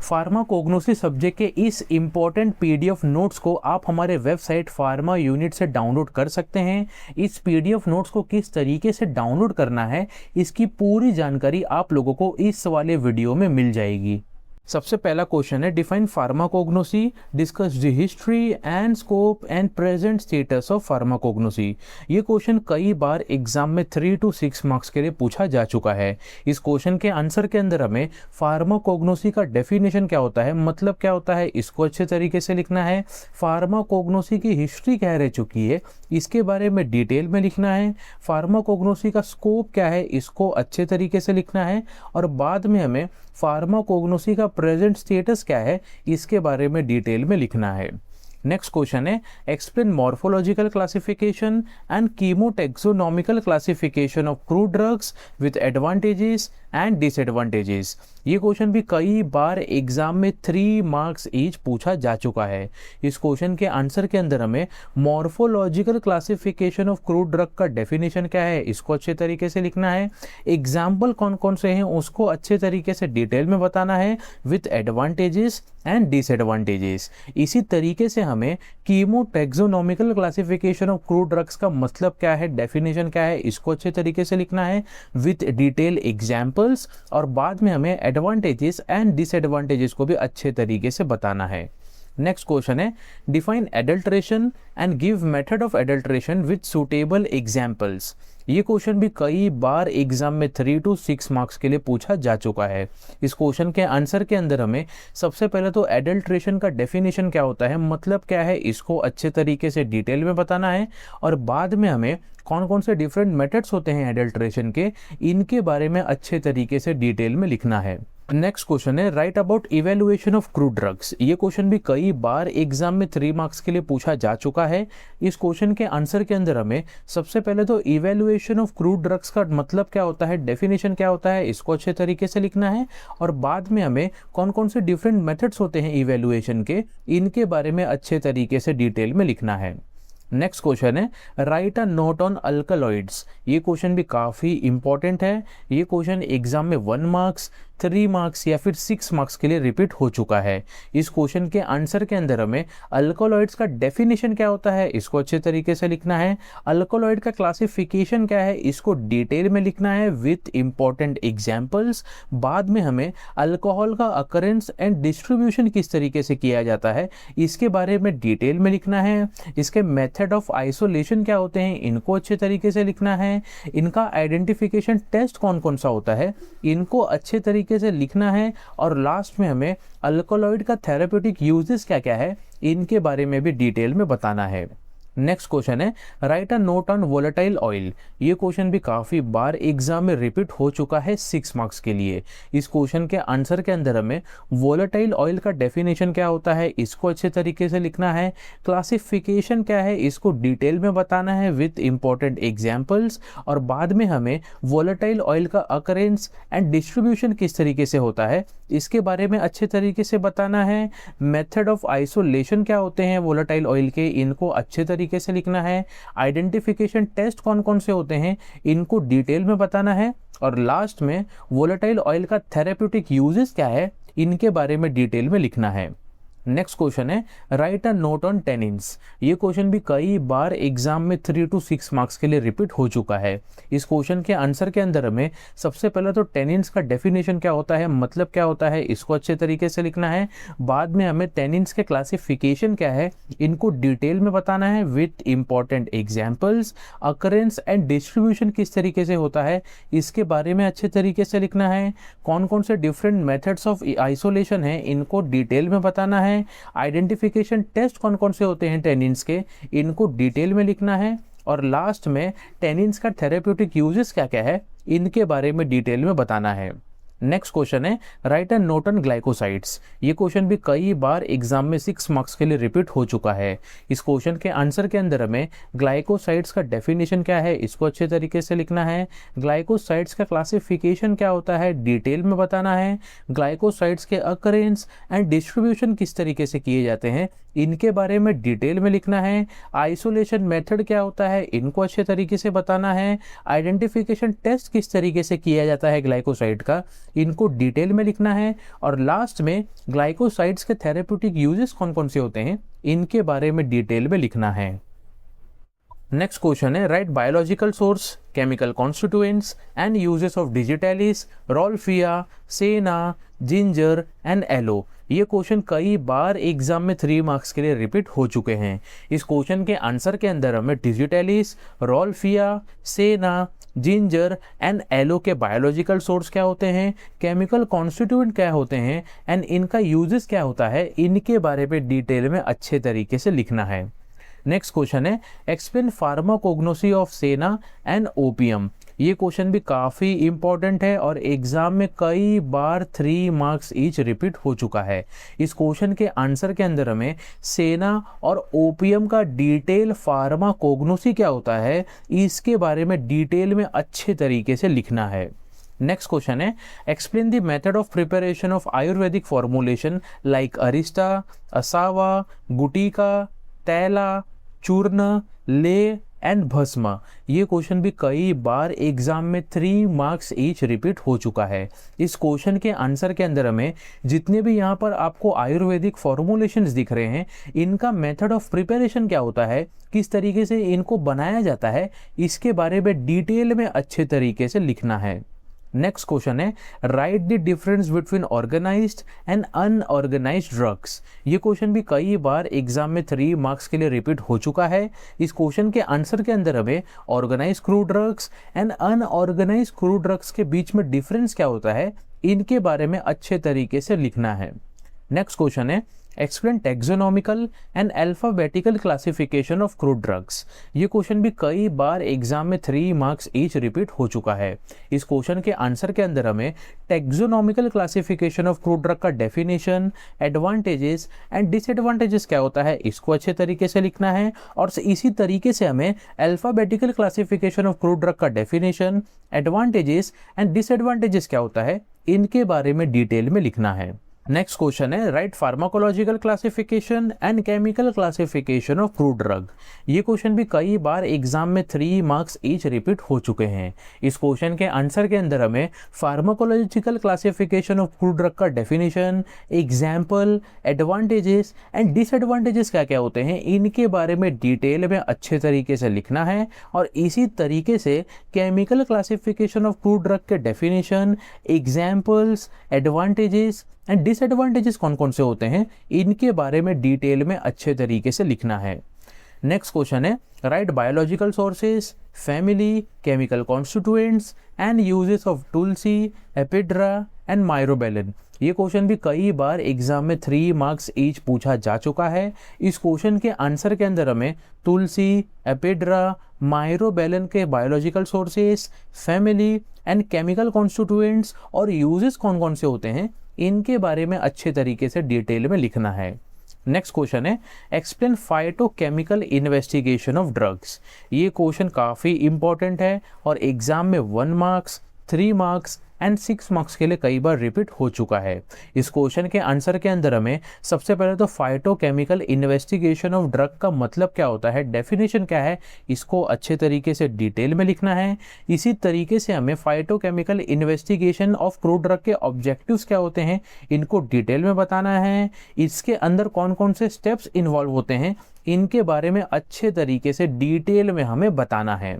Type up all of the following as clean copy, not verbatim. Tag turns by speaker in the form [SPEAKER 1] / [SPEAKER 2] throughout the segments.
[SPEAKER 1] Pharmacognosy subject के इस important PDF notes को आप हमारे वेबसाइट फार्मा यूनिट से डाउनलोड कर सकते हैं। इस पीडीएफ नोट्स को किस तरीके से डाउनलोड करना है, इसकी पूरी जानकारी आप लोगों को इस वाले वीडियो में मिल जाएगी। सबसे पहला क्वेश्चन है, define pharmacognosy, discuss the history and scope and present status of pharmacognosy. ये क्वेश्चन कई बार एग्जाम में 3 to 6 मार्क्स के लिए पूछा जा चुका है। इस क्वेश्चन के आंसर के अंदर हमें फार्माकोग्नोसी का डेफिनेशन क्या होता है, मतलब क्या होता है, इसको अच्छे तरीके से लिखना है। फार्माकोग्नोसी की हिस्ट्री क्या रह चुकी है, इसके बारे में डिटेल में लिखना है। फार्माकोग्नोसी का स्कोप क्या है, इसको अच्छे तरीके से लिखना है। और बाद में हमें फार्माकोग्नोसी का प्रेजेंट स्टेटस क्या है, इसके बारे में डिटेल में लिखना है। नेक्स्ट क्वेश्चन है, explain morphological classification and chemotaxonomical classification of crude drugs with advantages and disadvantages. ये क्वेश्चन भी कई बार एग्जाम में 3 मार्क्स ईच पूछा जा चुका है। इस क्वेश्चन के आंसर के अंदर हमें morphological classification of crude drug का डेफिनेशन क्या है, इसको अच्छे तरीके से लिखना है। एग्जाम्पल कौन कौन से हैं, उसको अच्छे तरीके से डिटेल में बताना है, विथ एडवांटेजेस एंड डिसएडवांटेजेस। इसी तरीके से हमें कीमोटैक्सोनॉमिकल क्लासिफिकेशन ऑफ क्रूड ड्रग्स का मतलब क्या है, डेफिनेशन क्या है, इसको अच्छे तरीके से लिखना है, विथ डिटेल एग्जाम्पल्स। और बाद में हमें एडवांटेजेस एंड डिसएडवांटेजेस को भी अच्छे तरीके से बताना है। नेक्स्ट क्वेश्चन है, define adulteration and give method of adulteration with suitable examples. ये क्वेश्चन भी कई बार एग्जाम में 3 to 6 मार्क्स के लिए पूछा जा चुका है। इस क्वेश्चन के आंसर के अंदर हमें सबसे पहले तो एडल्ट्रेशन का डेफिनेशन क्या होता है, मतलब क्या है, इसको अच्छे तरीके से डिटेल में बताना है। और बाद में हमें कौन कौन से डिफरेंट मेथड्स होते हैं एडल्ट्रेशन के, इनके बारे में अच्छे तरीके से डिटेल में लिखना है। नेक्स्ट क्वेश्चन है, right about evaluation of crude drugs. ये क्वेश्चन भी कई बार एग्जाम में 3 मार्क्स के लिए पूछा जा चुका है। इस क्वेश्चन के आंसर के अंदर हमें सबसे पहले तो इवेल्युएशन ऑफ क्रूड ड्रग्स का मतलब क्या होता है, डेफिनेशन क्या होता है, इसको अच्छे तरीके से लिखना है। और बाद में हमें कौन कौन से डिफरेंट मेथड्स होते हैं इवेल्युएशन के, इनके बारे में अच्छे तरीके से डिटेल में लिखना है। नेक्स्ट क्वेश्चन है, right a note on alkaloids. ये क्वेश्चन भी काफ़ी इंपॉर्टेंट है। ये क्वेश्चन एग्जाम में 1 मार्क्स, 3 मार्क्स या फिर 6 मार्क्स के लिए रिपीट हो चुका है। इस क्वेश्चन के आंसर के अंदर हमें अल्कोलॉइड्स का डेफिनेशन क्या होता है, इसको अच्छे तरीके से लिखना है। अल्कोलॉइड का क्लासिफिकेशन क्या है, इसको डिटेल में लिखना है, विथ इंपॉर्टेंट एग्जाम्पल्स। बाद में हमें अल्कोहल का अकरेंस एंड डिस्ट्रीब्यूशन किस तरीके से किया जाता है, इसके बारे में डिटेल में लिखना है। इसके मेथड ऑफ आइसोलेशन क्या होते हैं, इनको अच्छे तरीके से लिखना है। इनका आइडेंटिफिकेशन टेस्ट कौन कौन सा होता है, इनको अच्छे तरीके से लिखना है। और लास्ट में हमें अल्कोलॉइड का थेरेप्यूटिक यूजेस क्या क्या है, इनके बारे में भी डिटेल में बताना है। नेक्स्ट क्वेश्चन है, right a note on volatile oil. ये क्वेश्चन भी काफ़ी बार एग्जाम में रिपीट हो चुका है 6 मार्क्स के लिए। इस क्वेश्चन के आंसर के अंदर हमें वोलेटाइल ऑयल का डेफिनेशन क्या होता है, इसको अच्छे तरीके से लिखना है। क्लासिफिकेशन क्या है, इसको डिटेल में बताना है, विथ इंपॉर्टेंट एग्जाम्पल्स। और बाद में हमें वोलेटाइल ऑयल का अकरेंस एंड डिस्ट्रीब्यूशन किस तरीके से होता है, इसके बारे में अच्छे तरीके से बताना है। मेथड ऑफ आइसोलेशन क्या होते हैं वोलेटाइल ऑयल के, इनको अच्छे तरीके से लिखना है। आइडेंटिफिकेशन टेस्ट कौन कौन से होते हैं, इनको डिटेल में बताना है। और लास्ट में वोलेटाइल ऑयल का थेरेप्यूटिक यूजेस क्या है, इनके बारे में डिटेल में लिखना है। नेक्स्ट क्वेश्चन है, right a note on tannins. ये क्वेश्चन भी कई बार एग्जाम में 3 to 6 मार्क्स के लिए रिपीट हो चुका है। इस क्वेश्चन के आंसर के अंदर हमें सबसे पहले तो टेनिन्स का डेफिनेशन क्या होता है, मतलब क्या होता है, इसको अच्छे तरीके से लिखना है। बाद में हमें टेनिन्स के क्लासिफिकेशन क्या है, इनको डिटेल में बताना है, with important examples. Occurrence and distribution किस तरीके से होता है, इसके बारे में अच्छे तरीके से लिखना है। कौन कौन से डिफरेंट मेथड्स ऑफ आइसोलेशन है, इनको डिटेल में बताना है। आइडेंटिफिकेशन टेस्ट कौन कौन से होते हैं टेनिन्स के, इनको डिटेल में लिखना है। और लास्ट में टेनिन्स का थेरेप्यूटिक यूजेस क्या क्या है, इनके बारे में डिटेल में बताना है। नेक्स्ट क्वेश्चन है, right a note on glycosides. ये क्वेश्चन भी कई बार एग्जाम में 6 मार्क्स के लिए रिपीट हो चुका है। इस क्वेश्चन के आंसर के अंदर हमें ग्लाइकोसाइड्स का डेफिनेशन क्या है, इसको अच्छे तरीके से लिखना है। ग्लाइकोसाइड्स का क्लासिफिकेशन क्या होता है, डिटेल में बताना है। ग्लाइकोसाइड्स के अकरेंस एंड डिस्ट्रीब्यूशन किस तरीके से किए जाते हैं, इनके बारे में डिटेल में लिखना है। आइसोलेशन मेथड क्या होता है, इनको अच्छे तरीके से बताना है। आइडेंटिफिकेशन टेस्ट किस तरीके से किया जाता है ग्लाइकोसाइड का, इनको डिटेल में लिखना है। और लास्ट में ग्लाइकोसाइड्स के थेरेप्यूटिक यूजेस कौन कौन से होते हैं, इनके बारे में डिटेल में लिखना है। नेक्स्ट क्वेश्चन है, write biological source, chemical constituents and uses of digitalis, rauwolfia, senna, ginger and aloe. ये क्वेश्चन कई बार एग्जाम में 3 मार्क्स के लिए रिपीट हो चुके हैं। इस क्वेश्चन के आंसर के अंदर हमें digitalis, rauwolfia, senna, ginger and yellow के बायोलॉजिकल सोर्स क्या होते हैं, केमिकल कॉन्स्टिट्यूएंट क्या होते हैं एंड इनका यूजेस क्या होता है, इनके बारे में डिटेल में अच्छे तरीके से लिखना है। नेक्स्ट क्वेश्चन है, एक्सप्लेन फार्माकोग्नोसी ऑफ सेना एंड ओपियम। ये क्वेश्चन भी काफ़ी इंपॉर्टेंट है और एग्जाम में कई बार 3 मार्क्स ईच रिपीट हो चुका है। इस क्वेश्चन के आंसर के अंदर हमें सेना और ओपियम का डिटेल फार्माकोग्नोसी क्या होता है, इसके बारे में डिटेल में अच्छे तरीके से लिखना है। नेक्स्ट क्वेश्चन है, explain the method of preparation of Ayurvedic formulation like Arista, असावा, गुटिका, तैला, चूर्ण, ले एंड भस्म। ये क्वेश्चन भी कई बार एग्जाम में 3 मार्क्स ईच रिपीट हो चुका है। इस क्वेश्चन के आंसर के अंदर हमें जितने भी यहाँ पर आपको आयुर्वेदिक फॉर्मुलेशंस दिख रहे हैं, इनका मेथड ऑफ प्रिपरेशन क्या होता है, किस तरीके से इनको बनाया जाता है, इसके बारे में डिटेल में अच्छे तरीके से लिखना है। नेक्स्ट क्वेश्चन है, write the difference between organised and unorganised drugs. ये क्वेश्चन भी कई बार एग्जाम में 3 मार्क्स के लिए रिपीट हो चुका है। इस क्वेश्चन के आंसर के अंदर हमें organised crude drugs and unorganised crude drugs के बीच में डिफरेंस क्या होता है, इनके बारे में अच्छे तरीके से लिखना है। नेक्स्ट क्वेश्चन है, explain taxonomical and alphabetical classification of crude drugs. ये क्वेश्चन भी कई बार एग्जाम में 3 मार्क्स ईच रिपीट हो चुका है। इस क्वेश्चन के आंसर के अंदर हमें taxonomical classification of crude drug का डेफिनेशन, एडवांटेजेस एंड डिसएडवांटेजेस क्या होता है, इसको अच्छे तरीके से लिखना है। और इसी तरीके से हमें alphabetical classification of crude drug का डेफिनेशन, एडवांटेजेस एंड डिसएडवांटेजेस क्या होता है, इनके बारे में डिटेल में लिखना है। नेक्स्ट क्वेश्चन है, right pharmacological classification and chemical classification of crude drug. ये क्वेश्चन भी कई बार एग्जाम में 3 मार्क्स ईच रिपीट हो चुके हैं। इस क्वेश्चन के आंसर के अंदर हमें pharmacological classification of crude drug का definition, example, advantages and disadvantages क्या क्या होते हैं, इनके बारे में डिटेल में अच्छे तरीके से लिखना है। और इसी तरीके से chemical classification of crude drug के definition, examples, advantages and disadvantages कौन कौन से होते हैं, इनके बारे में डिटेल में अच्छे तरीके से लिखना है। नेक्स्ट क्वेश्चन है, write biological sources, family, chemical constituents and uses of tulsi, ephedra and myrobalan. ये क्वेश्चन भी कई बार एग्जाम में 3 मार्क्स ईच पूछा जा चुका है। इस क्वेश्चन के आंसर के अंदर हमें तुलसी, एपिड्रा, माइरोबेलिन के biological sources, family and chemical constituents और यूजेस कौन कौन से होते हैं, इनके बारे में अच्छे तरीके से डिटेल में लिखना है। नेक्स्ट क्वेश्चन है, explain phytochemical investigation of drugs. ये क्वेश्चन काफ़ी इंपॉर्टेंट है और एग्जाम में 1 मार्क्स, 3 मार्क्स एंड 6 मार्क्स के लिए कई बार रिपीट हो चुका है। इस क्वेश्चन के आंसर के अंदर हमें सबसे पहले तो फाइटोकेमिकल इन्वेस्टिगेशन ऑफ ड्रग का मतलब क्या होता है, डेफिनेशन क्या है, इसको अच्छे तरीके से डिटेल में लिखना है। इसी तरीके से हमें phytochemical investigation of crude drug के ऑब्जेक्टिव्स क्या होते हैं, इनको डिटेल में बताना है। इसके अंदर कौन कौन से स्टेप्स इन्वॉल्व होते हैं, इनके बारे में अच्छे तरीके से डिटेल में हमें बताना है।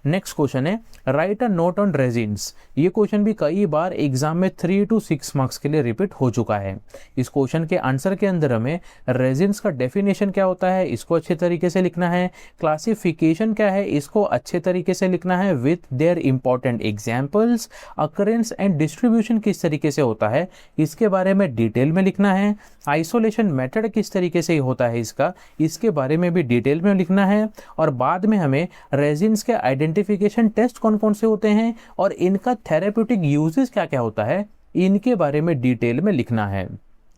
[SPEAKER 1] नेक्स्ट क्वेश्चन है, right a note on resins. ये क्वेश्चन भी कई बार एग्जाम में 3 to 6 मार्क्स के लिए रिपीट हो चुका है। इस क्वेश्चन के आंसर के अंदर हमें रेजिन्स का डेफिनेशन क्या होता है, इसको अच्छे तरीके से लिखना है। क्लासिफिकेशन क्या है, इसको अच्छे तरीके से लिखना है with their important examples. Occurrence and distribution किस तरीके से होता है, इसके बारे में डिटेल में लिखना है। आइसोलेशन मेथड किस तरीके से होता है इसका, इसके बारे में भी डिटेल में लिखना है। और बाद में हमें रेजिन्स के आइडेंटिफिकेशन टेस्ट कौन कौन से होते हैं और इनका थेरेप्यूटिक यूजेस क्या क्या होता है, इनके बारे में डिटेल में लिखना है।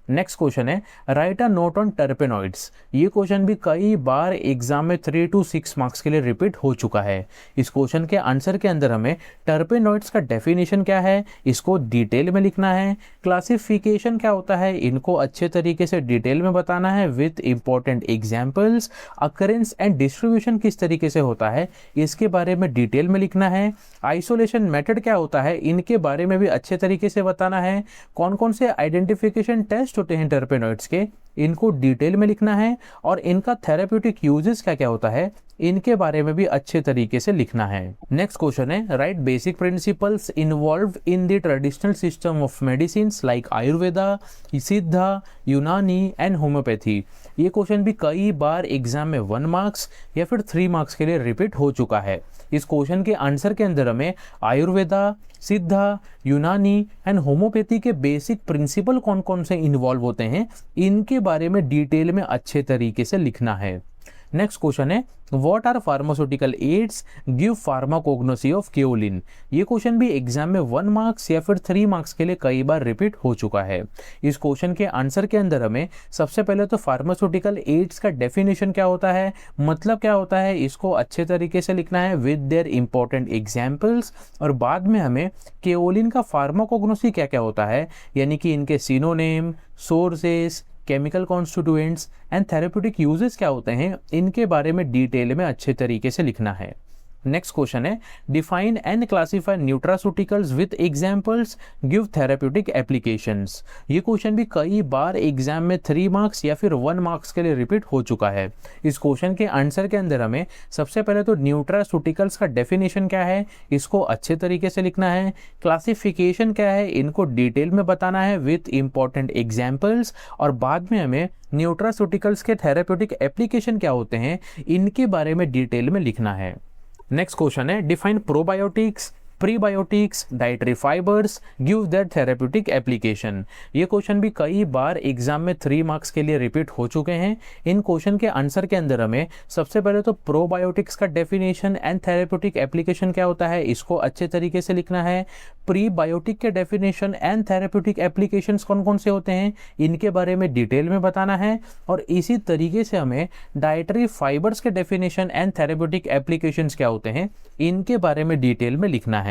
[SPEAKER 1] नेक्स्ट क्वेश्चन है राइट अ नोट ऑन टर्पेनॉइड्स। ये क्वेश्चन भी कई बार एग्जाम में 3 to 6 मार्क्स के लिए रिपीट हो चुका है। इस क्वेश्चन के आंसर के अंदर हमें टर्पेनॉइड्स का डेफिनेशन क्या है इसको डिटेल में लिखना है, क्लासिफिकेशन क्या होता है इनको अच्छे तरीके से डिटेल में बताना है with important examples, occurrence and distribution किस तरीके से होता है इसके बारे में डिटेल में लिखना है, आइसोलेशन मेथड क्या होता है इनके बारे में भी अच्छे तरीके से बताना है, कौन कौन से आइडेंटिफिकेशन टेस्ट होते हैं टर्पेनॉइड्स के इनको डिटेल में लिखना है, और इनका थेरेप्यूटिक यूजेस क्या क्या होता है इनके बारे में भी अच्छे तरीके से लिखना है। नेक्स्ट क्वेश्चन है right basic principles involve in the traditional system of medicine like Ayurveda, सिद्धा, यूनानी एंड होम्योपैथी। ये क्वेश्चन भी कई बार एग्जाम में 1 मार्क्स या फिर 3 मार्क्स के लिए रिपीट हो चुका है। इस क्वेश्चन के आंसर के अंदर हमें आयुर्वेदा, सिद्धा, यूनानी एंड होम्योपैथी के बेसिक प्रिंसिपल कौन कौन से इन्वॉल्व होते हैं इनके बारे में डिटेल में अच्छे तरीके से लिखना है। नेक्स्ट क्वेश्चन है what are pharmaceutical aids give pharmacognosy of kaolin. ये क्वेश्चन भी एग्जाम में 1 मार्क्स या फिर 3 मार्क्स के लिए कई बार रिपीट हो चुका है। इस क्वेश्चन के आंसर के अंदर हमें सबसे पहले तो फार्मास्यूटिकल एड्स का डेफिनेशन क्या होता है, मतलब क्या होता है इसको अच्छे तरीके से लिखना है विद देयर इंपॉर्टेंट एग्जाम्पल्स, और बाद में हमें केओलिन का फार्माकोग्नोसी क्या क्या होता है यानी कि इनके synonym, sources, chemical constituents and therapeutic uses क्या होते हैं इनके बारे में डिटेल में अच्छे तरीके से लिखना है। नेक्स्ट क्वेश्चन है define and classify nutraceuticals with examples give therapeutic applications. ये क्वेश्चन भी कई बार एग्जाम में 3 मार्क्स या फिर 1 मार्क्स के लिए रिपीट हो चुका है। इस क्वेश्चन के आंसर के अंदर हमें सबसे पहले तो न्यूट्रास्यूटिकल्स का डेफिनेशन क्या है इसको अच्छे तरीके से लिखना है, क्लासिफिकेशन क्या है इनको डिटेल में बताना है विथ इंपॉर्टेंट एग्जाम्पल्स, और बाद में हमें न्यूट्रास्यूटिकल्स के थेरेप्यूटिक एप्लीकेशन क्या होते हैं इनके बारे में डिटेल में लिखना है। नेक्स्ट क्वेश्चन है define probiotics, prebiotics, dietary fibres, give their therapeutic application. ये क्वेश्चन भी कई बार एग्जाम में 3 मार्क्स के लिए रिपीट हो चुके हैं। इन क्वेश्चन के आंसर के अंदर हमें सबसे पहले तो प्रोबायोटिक्स का डेफिनेशन एंड थेरेप्यूटिक एप्लीकेशन क्या होता है इसको अच्छे तरीके से लिखना है, प्रीबायोटिक के डेफिनेशन एंड थेरेप्यूटिक एप्लीकेशंस कौन कौन से होते हैं इनके बारे में डिटेल में बताना है, और इसी तरीके से हमें डाइटरी फाइबर्स के डेफिनेशन एंड थेरेप्यूटिक एप्लीकेशंस क्या होते हैं इनके बारे में डिटेल में लिखना है।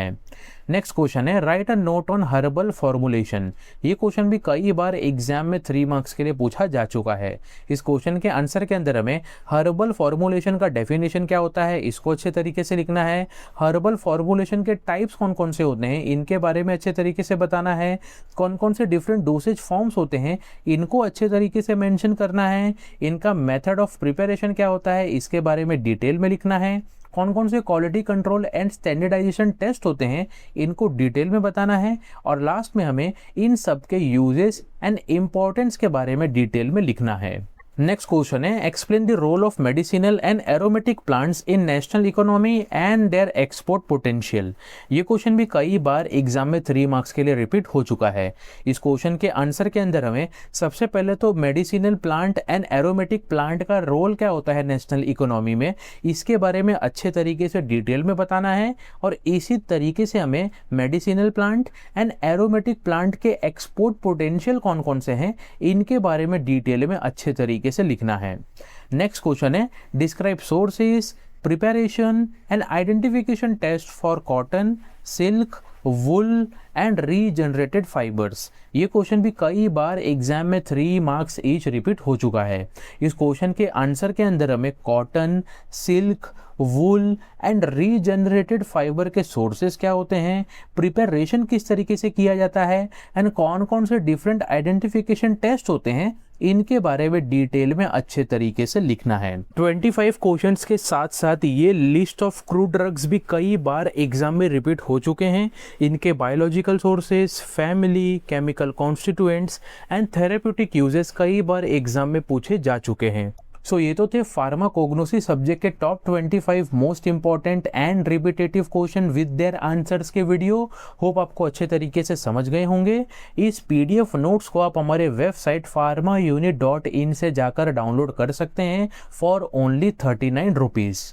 [SPEAKER 1] नेक्स्ट क्वेश्चन है right a note on herbal formulation. ये क्वेश्चन भी कई बार एग्जाम में 3 मार्क्स के लिए पूछा जा चुका है। इस क्वेश्चन के आंसर के अंदर हमें हर्बल फॉर्मुलेशन का डेफिनेशन क्या होता है इसको अच्छे तरीके से लिखना है, हर्बल फॉर्मुलेशन के टाइप्स कौन कौन से होते हैं इनके बारे में अच्छे तरीके से बताना है, कौन कौन से डिफरेंट डोसेज फॉर्म्स होते हैं इनको अच्छे तरीके से मेंशन करना है, इनका मेथड ऑफ प्रिपरेशन क्या होता है इसके बारे में डिटेल में लिखना है, कौन कौन से quality control and standardisation test होते हैं इनको डिटेल में बताना है, और लास्ट में हमें इन सब के यूजेस एंड इम्पोर्टेंस के बारे में डिटेल में लिखना है। नेक्स्ट क्वेश्चन है explain the role of medicinal and aromatic plants in national economy and their export potential. ये क्वेश्चन भी कई बार एग्जाम में 3 मार्क्स के लिए रिपीट हो चुका है। इस क्वेश्चन के आंसर के अंदर हमें सबसे पहले तो medicinal plant and aromatic plant का रोल क्या होता है नेशनल इकोनॉमी में इसके बारे में अच्छे तरीके से डिटेल में बताना है, और इसी तरीके से हमें medicinal plant and aromatic plant के एक्सपोर्ट पोटेंशियल कौन कौन से हैं इनके बारे में डिटेल में अच्छे तरीके से लिखना है। नेक्स्ट क्वेश्चन है describe sources, preparation and identification test for cotton, silk, wool and regenerated fibres. ये क्वेश्चन भी कई बार एग्जाम में 3 मार्क्स ईच रिपीट हो चुका है। इस क्वेश्चन के आंसर के अंदर हमें cotton, silk, wool and regenerated fibre के सोर्सेस क्या होते हैं, प्रिपरेशन किस तरीके से किया जाता है, एंड कौन कौन से डिफरेंट आइडेंटिफिकेशन टेस्ट होते हैं इनके बारे में डिटेल में अच्छे तरीके से लिखना है। 25 क्वेश्चंस के साथ साथ ये लिस्ट ऑफ क्रूड ड्रग्स भी कई बार एग्जाम में रिपीट हो चुके हैं। इनके biological sources, family, chemical constituents and therapeutic uses कई बार एग्जाम में पूछे जा चुके हैं। सो ये तो थे फार्माकोग्नोसी सब्जेक्ट के top 25 most important and repetitive question with their answers के वीडियो। होप आपको अच्छे तरीके से समझ गए होंगे। इस पीडीएफ नोट्स को आप हमारे वेबसाइट pharmaunit.in से जाकर डाउनलोड कर सकते हैं फॉर ओनली 39 रुपीज़।